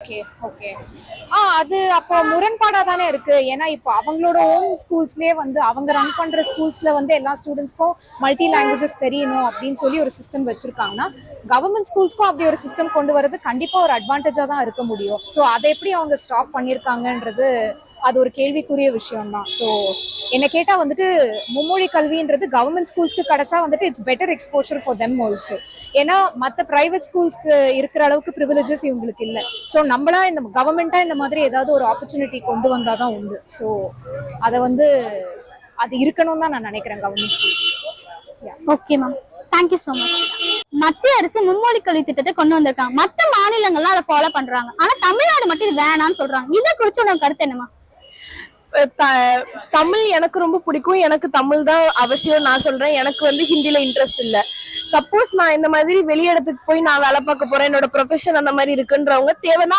Okay okay. அது அப்போ முரண்பாடா தானே இருக்கு. ஏன்னா இப்போ அவங்களோட ஓன் ஸ்கூல்ஸ்லயே வந்து அவங்க ரன் பண்ற ஸ்கூல்ஸ்ல வந்து எல்லா ஸ்டூடெண்ட்ஸ்க்கும் மல்டி லாங்குவேஜஸ் தெரியணும் அப்படின்னு சொல்லி ஒரு சிஸ்டம் வச்சிருக்காங்கன்னா, கவர்மெண்ட் ஸ்கூல்ஸ்க்கும் அப்படி ஒரு சிஸ்டம் கொண்டு வரது கண்டிப்பா ஒரு அட்வான்டேஜா தான் இருக்க முடியும். ஸோ அதை எப்படி அவங்க ஸ்டாப் பண்ணியிருக்காங்கன்றது அது ஒரு கேள்விக்குரிய விஷயம் தான். ஸோ என்ன கேட்டா வந்துட்டு மும்மொழி கல்வின்றது கவர்மெண்ட் ஸ்கூல்ஸ்க்கு கிடைச்சா வந்துட்டு it's better exposure for them also. ஏன்னா மற்ற பிரைவேட் ஸ்கூல்ஸ்க்கு இருக்கிற அளவுக்கு ப்ரிவிலேஜஸ் இவங்களுக்கு இல்லை. ஸோ நம்மளா இந்த கவர்மெண்டா இந்த மாதிரி ஏதாவது ஒரு ஆப்பர்ச்சுனிட்டி கொண்டு வந்தாதான் உண்டு. ஸோ அதை வந்து அது இருக்கணும் தான் நான் நினைக்கிறேன் government schools. Okay ma'am, thank you so much. மத்திய அரசு மும்மொழி கல்வி திட்டத்தை கொண்டு வந்திருக்காங்க. மற்ற மாநிலங்கள்லாம் அதை ஃபாலோ பண்றாங்க. ஆனா தமிழ்நாடு மட்டும் இது வேணாம்னு சொல்றாங்க. இதை குறிச்சு உனக்கு கருத்து என்னமா? தமிழ் எனக்கு ரொம்ப பிடிக்கும். எனக்கு தமிழ் தான் அவசியம் நான் சொல்றேன். எனக்கு வந்து ஹிந்தில இன்ட்ரெஸ்ட் இல்ல. சப்போஸ் நான் இந்த மாதிரி வெளி இடத்துக்கு போய் நான் வேலை பார்க்க போறேன், என்னோட ப்ரொஃபஷன் அந்த மாதிரி இருக்குன்றவங்க தேவைன்னா